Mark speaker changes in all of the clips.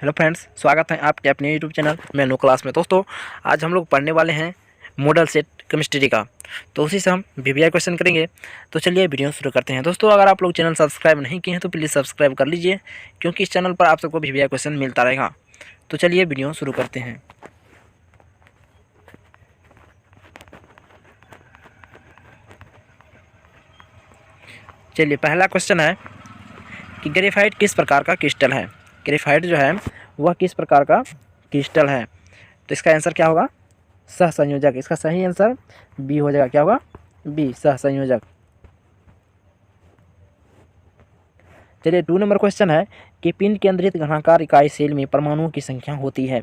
Speaker 1: Hello friends, स्वागत है आपके अपने यूट्यूब चैनल मेनू क्लास में। दोस्तों, आज हम लोग पढ़ने वाले हैं मॉडल सेट केमिस्ट्री का। तो उसी से हम वीवीआई क्वेश्चन करेंगे। तो चलिए वीडियो शुरू करते हैं। दोस्तों, अगर आप लोग चैनल सब्सक्राइब नहीं किए हैं तो प्लीज़ सब्सक्राइब कर लीजिए, क्योंकि इस चैनल पर आप सबको वीवीआई क्वेश्चन मिलता रहेगा। तो चलिए वीडियो शुरू करते हैं। चलिए, पहला क्वेश्चन है कि ग्रेफाइट किस प्रकार का क्रिस्टल है। ग्रेफाइट जो है वह किस प्रकार का क्रिस्टल है। तो इसका आंसर क्या होगा? सहसंयोजक। इसका सही आंसर बी हो जाएगा। क्या होगा? बी, सहसंयोजक। चलिए, 2 नंबर क्वेश्चन है कि पिंड केंद्रित घनाकार इकाई सेल में परमाणुओं की संख्या होती है।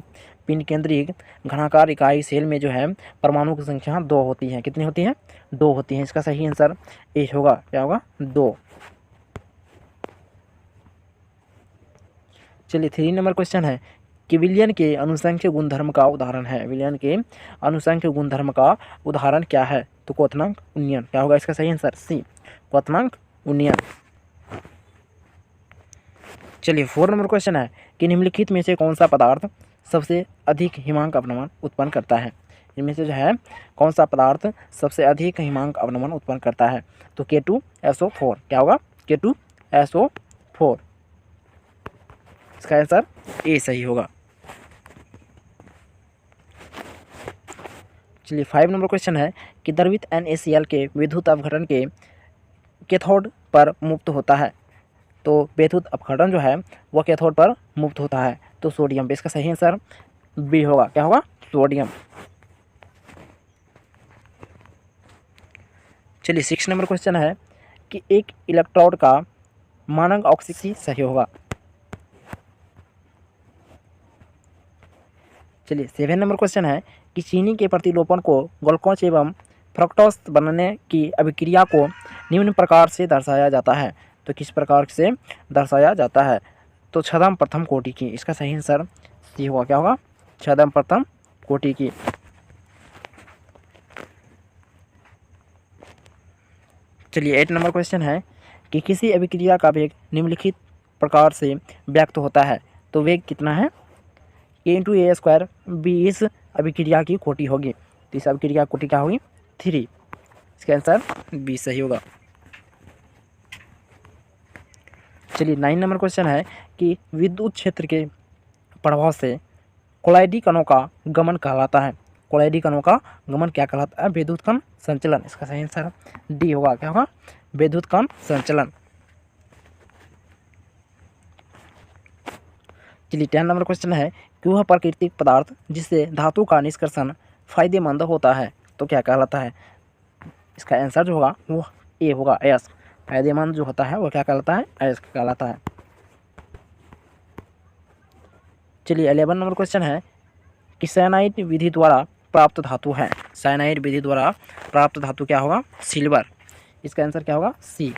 Speaker 1: पिंड केंद्रित घनाकार इकाई सेल में जो है परमाणुओं की संख्या 2 होती है। कितनी होती है? 2 होती है। इसका सही आंसर ए होगा। क्या होगा? 2। चलिए, 3 नंबर क्वेश्चन है कि विलयन के अनुसंख्य गुणधर्म का उदाहरण है। विलयन के अनुसंख्य गुणधर्म का उदाहरण क्या है? तो क्वथनांक उन्नयन। क्या होगा इसका सही आंसर? सी, क्वथनांक उन्नयन। चलिए, 4 नंबर क्वेश्चन है कि निम्नलिखित में से कौन सा पदार्थ सबसे अधिक हिमांक अपनमन उत्पन्न करता है। इनमें से जो है कौन सा पदार्थ सबसे अधिक हिमांक अपनमन उत्पन्न करता है? तो K2SO4। क्या होगा? K2SO4। इसका आंसर ए सही होगा। चलिए, 5 नंबर क्वेश्चन है कि द्रवित NaCl के विद्युत अपघटन के कैथोड पर मुक्त होता है। तो विद्युत अपघटन जो है वह कैथोड पर मुक्त होता है। तो सोडियम। इसका सही आंसर बी होगा। क्या होगा? सोडियम। चलिए, 6 नंबर क्वेश्चन है कि एक इलेक्ट्रोड का मानक ऑक्सीजन सही होगा। चलिए, 7 नंबर क्वेश्चन है कि चीनी के प्रतिलोपन को ग्लूकोज एवं फ्रक्टोज बनने की अभिक्रिया को निम्न प्रकार से दर्शाया जाता है। तो किस प्रकार से दर्शाया जाता है? तो छद्म प्रथम कोटि की। इसका सही आंसर सी होगा। क्या होगा? छद्म प्रथम कोटि की। चलिए, 8 नंबर क्वेश्चन है कि किसी अभिक्रिया का वेग निम्नलिखित प्रकार से व्यक्त होता है। तो वेग कितना है? K × A² बी इस अभिक्रिया की कोटि होगी। तो इस अभिक्रिया की कोटि क्या होगी? 3। इसका आंसर बी सही होगा। चलिए, 9 नंबर क्वेश्चन है कि विद्युत क्षेत्र के प्रभाव से कोलाइडी कणों का गमन कहलाता है। कोलाइडी कणों का गमन क्या कहलाता है? विद्युत कण संचलन। इसका सही आंसर डी होगा। क्या होगा? विद्युत कण संचलन। चलिए, 10 नंबर क्वेश्चन है कि वह प्राकृतिक पदार्थ जिससे धातु का निष्कर्षण फायदेमंद होता है तो क्या कहलाता है? इसका आंसर जो होगा वो ए होगा, एस। फायदेमंद जो होता है वो क्या कहलाता है? एस कहलाता है। चलिए, 11 नंबर क्वेश्चन है कि साइनाइड विधि द्वारा प्राप्त धातु है। साइनाइड विधि द्वारा प्राप्त धातु क्या होगा? सिल्वर। इसका आंसर क्या होगा? सी।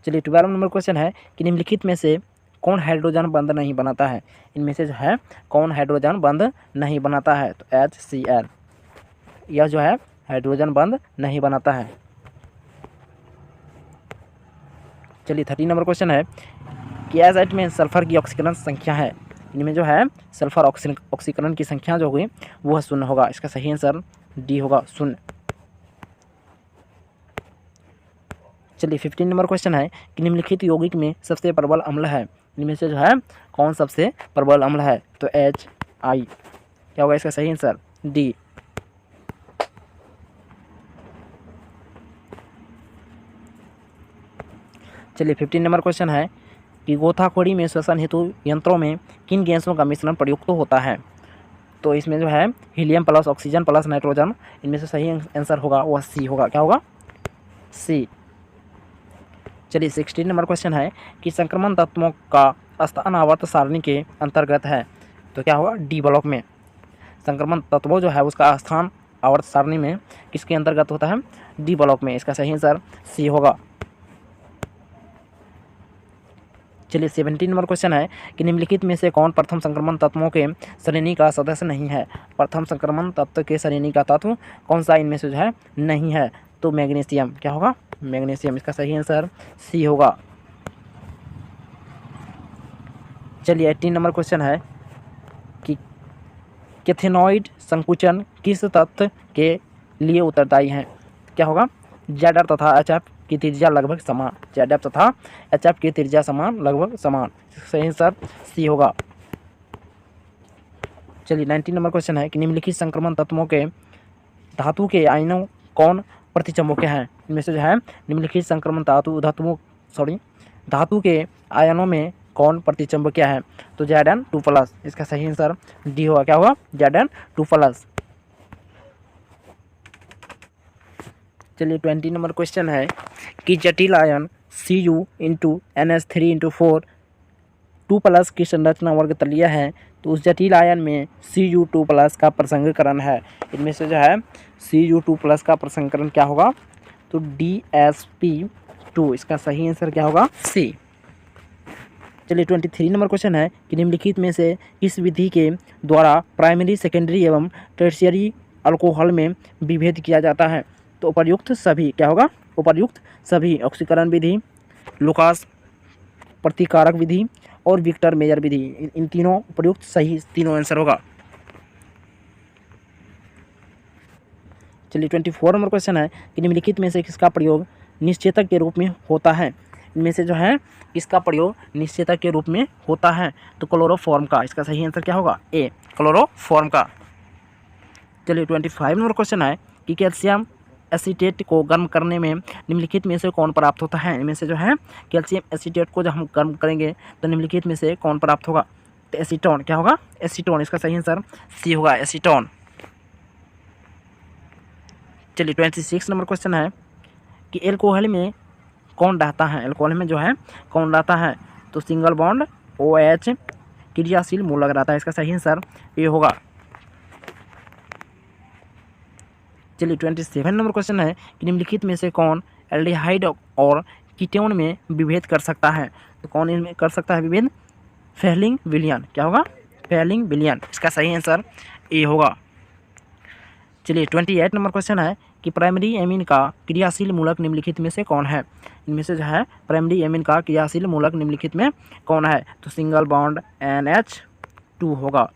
Speaker 1: चलिए, 12 नंबर क्वेश्चन है कि निम्नलिखित में से कौन हाइड्रोजन बंध नहीं बनाता है। इनमें से जो है कौन हाइड्रोजन बंध नहीं बनाता है? तो HCl। यह जो है हाइड्रोजन बंध नहीं बनाता है। चलिए, 13 नंबर क्वेश्चन है कि एजाइड में सल्फर की ऑक्सीकरण संख्या है। इनमें जो है सल्फर ऑक्सीकरण की संख्या जो होगी वह 0 होगा। इसका सही आंसर डी होगा, 0। चलिए, 15 नंबर क्वेश्चन है कि निम्नलिखित यौगिक में सबसे प्रबल अम्ल है। इनमें से जो है कौन सबसे प्रबल अम्ल है? तो HI। क्या होगा इसका सही आंसर? डी। चलिए, 15 नंबर क्वेश्चन है कि गोताखोरी में श्वसन हेतु यंत्रों में किन गैसों का मिश्रण प्रयुक्त होता है। तो इसमें जो है helium plus oxygen plus nitrogen. इनमें से सही आंसर होगा वह सी होगा। क्या होगा? सी। चलिए, 16 नंबर क्वेश्चन है कि संक्रमण तत्वों का स्थान आवर्त सारणी के अंतर्गत है। तो क्या होगा? डी ब्लॉक में। संक्रमण तत्वों जो है उसका स्थान आवर्त सारणी में किसके अंतर्गत होता है? डी ब्लॉक में। इसका सही आंसर सी होगा। चलिए, 17 नंबर क्वेश्चन है कि निम्नलिखित में से कौन प्रथम संक्रमण तत्वों के श्रेणी का सदस्य नहीं है। प्रथम संक्रमण तत्व के श्रेणी का तत्व कौन सा इनमें से जो है नहीं है? तो मैग्नीशियम। क्या होगा? मैग्नीशियम। इसका सही आंसर सी होगा। चलिए 18 नंबर क्वेश्चन है कि कैथेनॉइड संकुचन किस तत्व के लिए उत्तरदायी है? क्या होगा? ZF तथा HF की त्रिज्या लगभग समान। ZF तथा HF की त्रिज्या समान, लगभग समान। सही आंसर सी होगा। चलिए 19 नंबर क्वेश्चन है कि निम्नलिखित संक्रमण तत्वों के धातु के आयनों कौन प्रतिचंबक हैं? इनमें से जो है निम्नलिखित संक्रमण धातु के आयनों में कौन प्रतिचंबक है? तो Zn2+। इसका सही आंसर डी होगा। क्या होगा? Zn2+। चलिए 20 नंबर क्वेश्चन है कि जटिल आयन Cu(NH3)4 2+ की संरचना वर्ग तलीय है, तो उस जटिल आयन में Cu2+ का प्रसंगकरण है। इनमें से जो है Cu2+ का प्रसंगकरण क्या होगा? तो DsP2। इसका सही आंसर क्या होगा? सी। चलिए 23 नंबर क्वेश्चन है कि निम्नलिखित में से इस विधि के द्वारा प्राइमरी, सेकेंडरी एवं टर्शियरी अल्कोहल में विभेद किया जाता है। तो उपर्युक्त सभी क्या होगा? उपर्युक्त सभी ऑक्सीकरण विधि, लुकास प्रतिकारक विधि और विक्टर मेजर विधि, इन तीनों उपर्युक्त सही तीनों आंसर होगा। चलिए 24 नंबर क्वेश्चन है कि निम्नलिखित में से किसका प्रयोग निश्चेतक के रूप में होता है? इनमें से जो है किसका प्रयोग निश्चेतक के रूप में होता है? तो क्लोरोफॉर्म का। इसका सही आंसर क्या होगा? ए, क्लोरोफॉर्म का। चलिए 25 नंबर क्वेश्चन है कि कैल्शियम एसीटेट को गर्म करने में निम्नलिखित में से कौन प्राप्त होता है? इनमें से जो है कैल्शियम एसीटेट को जब हम गर्म करेंगे तो निम्नलिखित में से कौन प्राप्त होगा? तो एसीटोन। क्या होगा? एसीटोन। इसका सही आंसर सी होगा, एसीटोन। चलिए 26 नंबर क्वेश्चन है कि एल्कोहल में कौन रहता है? एल्कोहल में जो है कौन रहता है? तो सिंगल बॉन्ड OH क्रियाशील मूलक रहता है। इसका सही आंसर ये होगा। चलिए 27 नंबर क्वेश्चन है कि निम्नलिखित में से कौन एल्डिहाइड और कीटोन में विभेद कर सकता है? तो कौन इनमें कर सकता है विभेद? फेहलिंग विलियन। क्या होगा? फेहलिंग विलियन। इसका सही आंसर ए होगा। चलिए 28 नंबर क्वेश्चन है कि प्राइमरी एमीन का क्रियाशील मूलक निम्नलिखित में से कौन है? इनमें से जो है प्राइमरी एमीन का क्रियाशील मूलक निम्नलिखित में कौन है? तो सिंगल बॉन्ड NH2 होगा।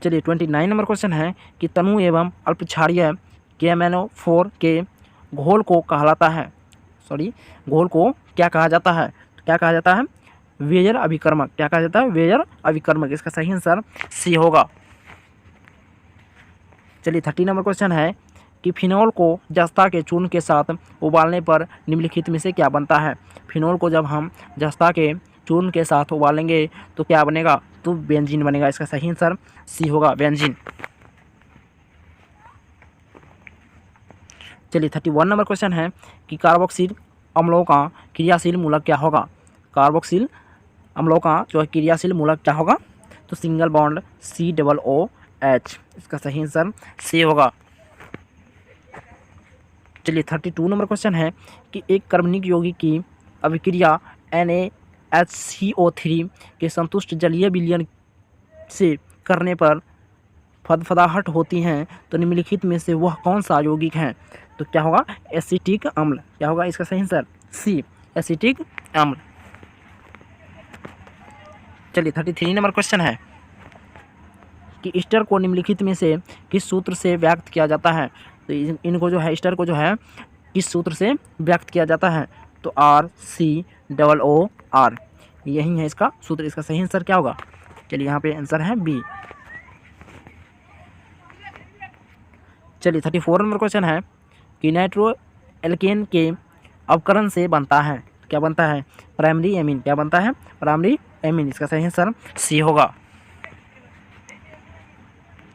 Speaker 1: चलिए 29 नंबर क्वेश्चन है कि तनु एवं अल्पक्षारीय KMnO4 के घोल को कहलाता है, घोल को क्या कहा जाता है? तो क्या कहा जाता है? वेयर अभिकर्मक। क्या कहा जाता है? वेयर अभिकर्मक। इसका सही आंसर सी होगा। चलिए 30 नंबर क्वेश्चन है कि फिनॉल को जस्ता के चूर्ण के साथ उबालने पर निम्नलिखित में से क्या बनता है? फिनॉल को जब हम जस्ता के चूर्ण के साथ उबालेंगे तो क्या बनेगा? तो बेंजीन बनेगा। इसका सही आंसर सी होगा, बेंजीन। चलिए 31 नंबर क्वेश्चन है कि कार्बोक्सिल अम्लों का क्रियाशील मूलक क्या होगा? कार्बोक्सिल अम्लों का जो है क्रियाशील मूलक क्या होगा? तो सिंगल बॉन्ड COOH। इसका सही आंसर सी होगा। चलिए 32 नंबर क्वेश्चन है कि एक कार्बनिक यौगिक की अभिक्रिया NaHCO3 के संतुष्ट जलीय विलयन से करने पर फदफदाहट होती हैं, तो निम्नलिखित में से वह कौन सा यौगिक है? तो क्या होगा? एसिटिक अम्ल। क्या होगा? इसका सही आंसर सी, एसिटिक अम्ल। चलिए 33 नंबर क्वेश्चन है कि ईस्टर को निम्नलिखित में से किस सूत्र से व्यक्त किया जाता है? तो इनको जो है ईस्टर को जो है किस सूत्र से व्यक्त किया जाता है? तो RCOOR। यही है इसका सूत्र। इसका सही आंसर क्या होगा? चलिए यहाँ पे आंसर है बी। चलिए 34 नंबर क्वेश्चन है कि नाइट्रो एल्केन के अवकरण से बनता है, क्या बनता है? Primary amine. क्या बनता है? Primary amine. इसका सही आंसर सी होगा।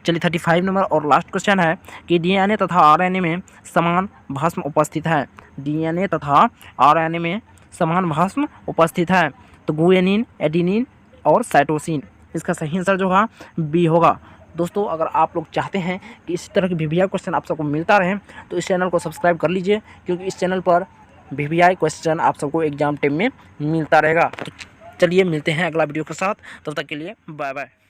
Speaker 1: चलिए 35 नंबर और लास्ट क्वेश्चन है कि DNA तथा RNA में समान भस्म उपस्थित है। DNA तथा RNA में समान भस्म उपस्थित है, तो गुएनिन, एडेनिन और साइटोसिन। इसका सही आंसर जो होगा बी होगा। दोस्तों, अगर आप लोग चाहते हैं कि इस तरह के VVI क्वेश्चन आप सबको मिलता रहे तो इस चैनल को सब्सक्राइब कर लीजिए, क्योंकि इस चैनल पर VVI क्वेश्चन आप सबको एग्जाम टाइम में मिलता रहेगा। तो चलिए मिलते हैं अगला वीडियो के साथ, तब तक के लिए बाय बाय।